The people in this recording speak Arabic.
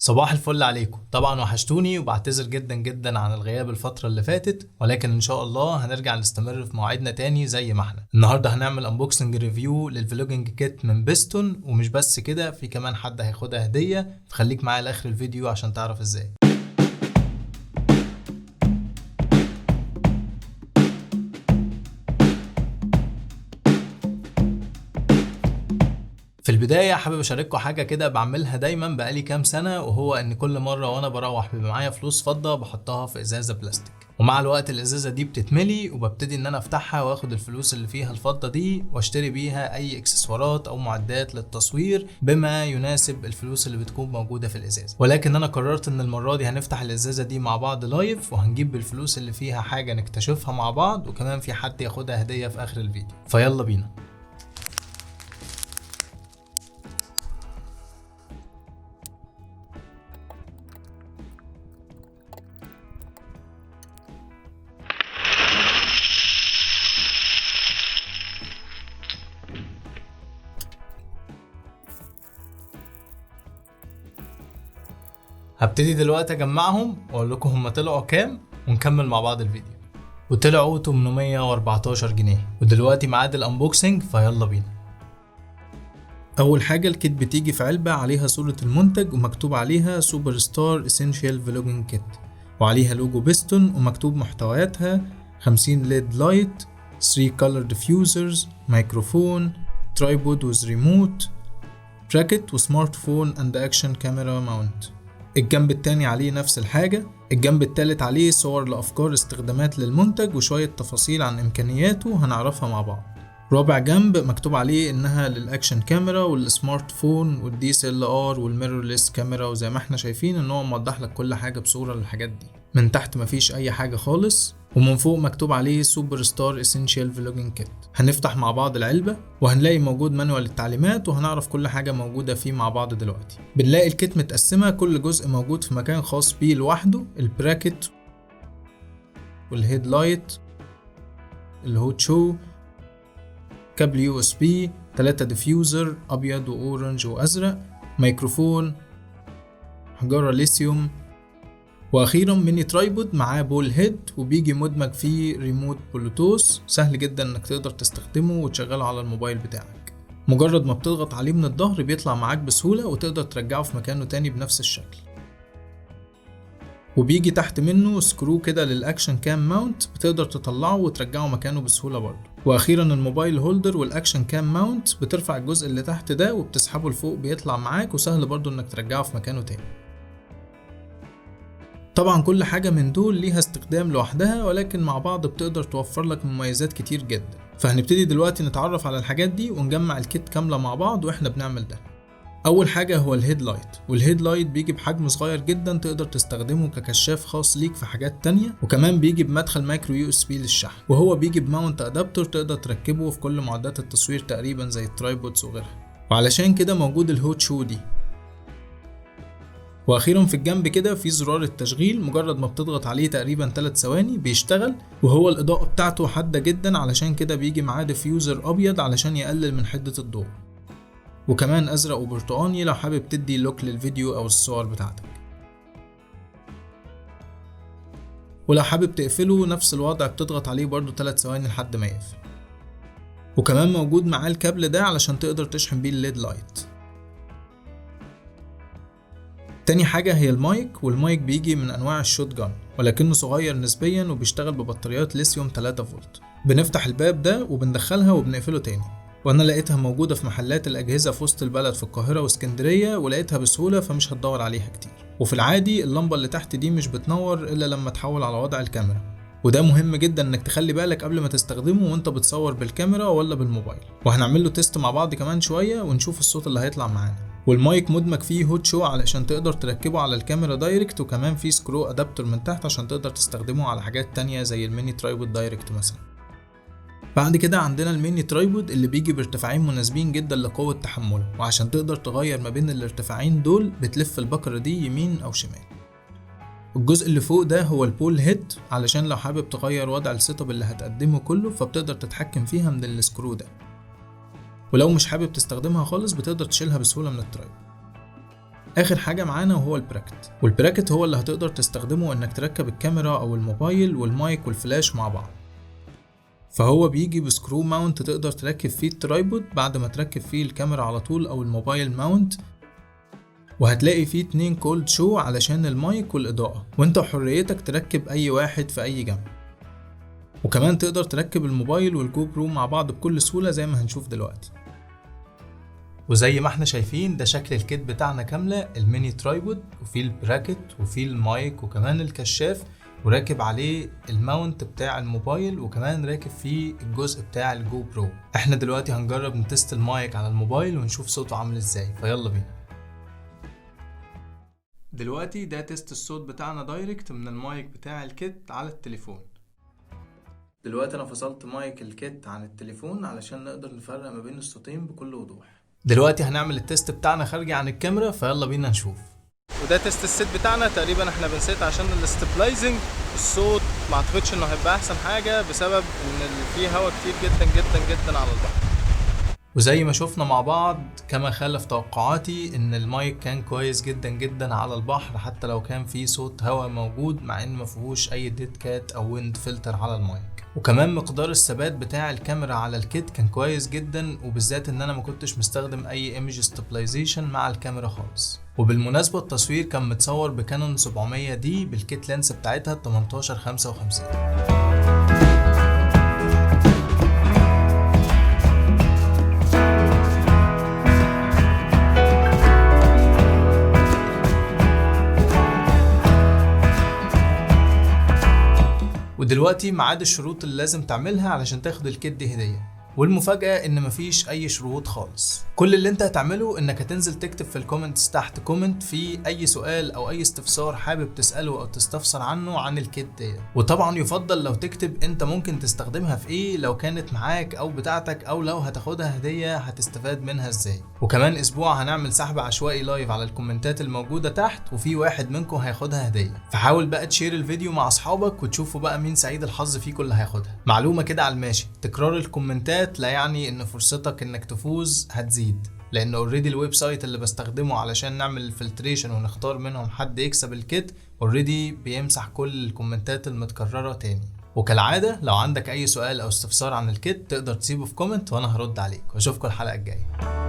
صباح الفل عليكم. طبعا وحشتوني وبعتذر جدا جدا عن الغياب الفترة اللي فاتت، ولكن ان شاء الله هنرجع نستمر في مواعيدنا تاني زي ما احنا. النهارده هنعمل انبوكسنج ريفيو للفلوجينج كيت من بيستون، ومش بس كده، في كمان حد هياخدها هدية، فخليك معايا لاخر الفيديو عشان تعرف ازاي. في البداية حابب اشارككم حاجة كده بعملها دايما بقالي كام سنة، وهو ان كل مرة وانا بروح بيبقى معايا فلوس فضة بحطها في ازازة بلاستيك، ومع الوقت الازازة دي بتتملي وببتدي ان انا افتحها واخد الفلوس اللي فيها الفضة دي واشتري بيها اي اكسسوارات او معدات للتصوير بما يناسب الفلوس اللي بتكون موجودة في الازازة. ولكن انا قررت ان المرة دي هنفتح الازازة دي مع بعض لايف، وهنجيب بالفلوس اللي فيها حاجة نكتشفها مع بعض، وكمان في حد ياخدها هدية في اخر الفيديو. فيلا بينا. هبتدي دلوقتي اجمعهم واقول لكم هم طلعوا كام ونكمل مع بعض الفيديو. وطلعوا 814 جنيه. ودلوقتي ميعاد الانبوكسنج، فيلا بينا. اول حاجه الكيت بتيجي في علبه عليها صوره المنتج ومكتوب عليها سوبر ستار اسينشال فلوجينج كيت، وعليها لوجو بيستون ومكتوب محتوياتها 50 ليد لايت، 3 كولر ديفيوزرز، ميكروفون، ترايبود ويز ريموت، براكت وسمارت فون اند اكشن كاميرا ماونت. الجنب التاني عليه نفس الحاجة. الجنب التالت عليه صور لأفكار استخدامات للمنتج وشوية تفاصيل عن إمكانياته هنعرفها مع بعض. رابع جنب مكتوب عليه إنها للأكشن كاميرا والسمارت فون والدي اس ال ار والميرورلس كاميرا، وزي ما احنا شايفين إن هو موضح لك كل حاجة بصورة للحاجات دي. من تحت مفيش أي حاجة خالص، ومن فوق مكتوب عليه سوبر ستار اسينشال فلوجينج كيت. هنفتح مع بعض العلبة وهنلاقي موجود مانوال التعليمات، وهنعرف كل حاجة موجودة فيه مع بعض دلوقتي. بنلاقي الكيت متقسمة، كل جزء موجود في مكان خاص بيه لوحده. البراكت والهيد لايت، الهوت شو، كابل يو اس بي، 3 ديفيوزر ابيض واورنج وازرق، ميكروفون، حجارة ليثيوم، واخيرا ميني ترايبود معاه بول هيد، وبيجي مدمج فيه ريموت بلوتوث سهل جدا انك تقدر تستخدمه وتشغله على الموبايل بتاعك. مجرد ما بتضغط عليه من الظهر بيطلع معاك بسهولة وتقدر ترجعه في مكانه تاني بنفس الشكل. وبيجي تحت منه سكرو كده للاكشن كام ماونت، بتقدر تطلعه وترجعه مكانه بسهولة برضه. واخيرا الموبايل هولدر والاكشن كام ماونت، بترفع الجزء اللي تحت ده وبتسحبه لفوق بيطلع معاك، وسهل برضه انك ترجعه في مكانه تاني. طبعا كل حاجة من دول ليها استخدام لوحدها، ولكن مع بعض بتقدر توفر لك مميزات كتير جدا. فهنبتدي دلوقتي نتعرف على الحاجات دي ونجمع الكيت كاملة مع بعض واحنا بنعمل ده. اول حاجة هو الهيد لايت، والهيد لايت بيجي بحجم صغير جدا تقدر تستخدمه ككشاف خاص ليك في حاجات تانية، وكمان بيجي بمدخل مايكرو يو اس بي للشحن، وهو بيجي بماونت ادابتور تقدر تركبه في كل معدات التصوير تقريبا زي الترايبودز وغيرها، وعلشان كده موجود الهوت شو دي. واخيرا في الجنب كده في زرار التشغيل، مجرد ما بتضغط عليه تقريبا 3 ثواني بيشتغل، وهو الاضاءة بتاعته حادة جدا علشان كده بيجي معاه ديفيوزر ابيض علشان يقلل من حدة الضوء، وكمان ازرق وبرتقاني لو حابب تدي لوك للفيديو او الصور بتاعتك. ولو حابب تقفله نفس الوضع بتضغط عليه برضو 3 ثواني لحد ما يقفل. وكمان موجود معاه الكابل ده علشان تقدر تشحن بيه الليد لايت. تاني حاجة هي المايك، والمايك بيجي من انواع الشوت جان ولكنه صغير نسبيا وبيشتغل ببطاريات ليثيوم 3 فولت. بنفتح الباب ده وبندخلها وبنقفله تاني، وانا لقيتها موجودة في محلات الاجهزة في وسط البلد في القاهرة واسكندرية، ولقيتها بسهولة فمش هتدور عليها كتير. وفي العادي اللمبة اللي تحت دي مش بتنور الا لما تحول على وضع الكاميرا، وده مهم جدا انك تخلي بالك قبل ما تستخدمه وانت بتصور بالكاميرا ولا بالموبايل. وهنعمل له تيست مع بعض كمان شوية ونشوف الصوت اللي هيطلع معانا. والمايك مدمج فيه هوت شو علشان تقدر تركبه على الكاميرا دايركت، وكمان فيه سكرو ادابتور من تحت عشان تقدر تستخدمه على حاجات تانية زي الميني ترايبود دايركت مثلا. بعد كده عندنا الميني ترايبود اللي بيجي بارتفاعين مناسبين جدا لقوة تحمله، وعشان تقدر تغير ما بين الارتفاعين دول بتلف البكرة دي يمين او شمال. الجزء اللي فوق ده هو البول هيد علشان لو حابب تغير وضع السيت اب اللي هتقدمه كله فبتقدر تتحكم فيها من السكرو ده، ولو مش حابب تستخدمها خالص بتقدر تشيلها بسهولة من الترايبود. اخر حاجة معانا وهو البراكت، والبراكت هو اللي هتقدر تستخدمه انك تركب الكاميرا او الموبايل والمايك والفلاش مع بعض. فهو بيجي بسكرو ماونت تقدر تركب فيه الترايبود بعد ما تركب فيه الكاميرا على طول او الموبايل ماونت، وهتلاقي فيه 2 كولد شو علشان المايك والإضاءة، وانت حريتك تركب اي واحد في اي جنب. وكمان تقدر تركب الموبايل والجو برو مع بعض بكل سهولة زي ما هنشوف دلوقتي. وزي ما احنا شايفين ده شكل الكيت بتاعنا كاملة، الميني ترايبود وفيه البراكت وفيه المايك وكمان الكشاف، وراكب عليه الماونت بتاع الموبايل، وكمان راكب فيه الجزء بتاع الجو برو. احنا دلوقتي هنجرب نتست المايك على الموبايل ونشوف صوته عامل ازاي، فيلا بينا. دلوقتي ده تيست الصوت بتاعنا دايركت من المايك بتاع الكيت على التليفون. دلوقتي انا فصلت مايك الكيت عن التليفون علشان نقدر نفرق ما بين الصوتين بكل وضوح. دلوقتي هنعمل التيست بتاعنا خارجي عن الكاميرا، فيلا بينا نشوف. وده تيست السيت بتاعنا، تقريبا احنا بنسيت عشان الاستابلايزنج الصوت ما اعتقدش انه هيبقى احسن حاجه بسبب ان فيه هواء كتير جدا جدا جدا على البحر. وزي ما شفنا مع بعض كما خالف توقعاتي ان المايك كان كويس جدا جدا على البحر، حتى لو كان فيه صوت هواء موجود مع ان ما فيهوش اي ديد كات او ويند فلتر على المايك. وكمان مقدار الثبات بتاع الكاميرا على الكيت كان كويس جدا، وبالذات ان انا ما كنتش مستخدم اي ايمج ستابلايزيشن مع الكاميرا خالص. وبالمناسبة التصوير كان متصور بكانون 700 دي بالكيت لينس بتاعتها 1855. ودلوقتي ميعاد الشروط اللي لازم تعملها علشان تاخد الكيت دي هدية، والمفاجأة ان مفيش اي شروط خالص. كل اللي انت هتعمله انك هتنزل تكتب في الكومنتس تحت كومنت فيه اي سؤال او اي استفسار حابب تسأله او تستفسر عنه عن الكيت دي. وطبعا يفضل لو تكتب انت ممكن تستخدمها في ايه لو كانت معاك او بتاعتك، او لو هتاخدها هدية هتستفاد منها ازاي. وكمان اسبوع هنعمل سحب عشوائي لايف على الكومنتات الموجودة تحت، وفي واحد منكم هياخدها هدية. فحاول بقى تشير الفيديو مع اصحابك وتشوفوا بقى مين سعيد الحظ فيكم اللي هياخدها. معلومة كده على الماشي، تكرار الكومنتات لا يعني ان فرصتك انك تفوز هتزيد، لان اوريدي الويب سايت اللي بستخدمه علشان نعمل الفلتريشن ونختار منهم حد يكسب الكيت اوريدي بيمسح كل الكومنتات المتكررة تاني. وكالعادة لو عندك اي سؤال او استفسار عن الكيت تقدر تسيبه في كومنت وانا هرد عليك، واشوفكم الحلقة الجاية.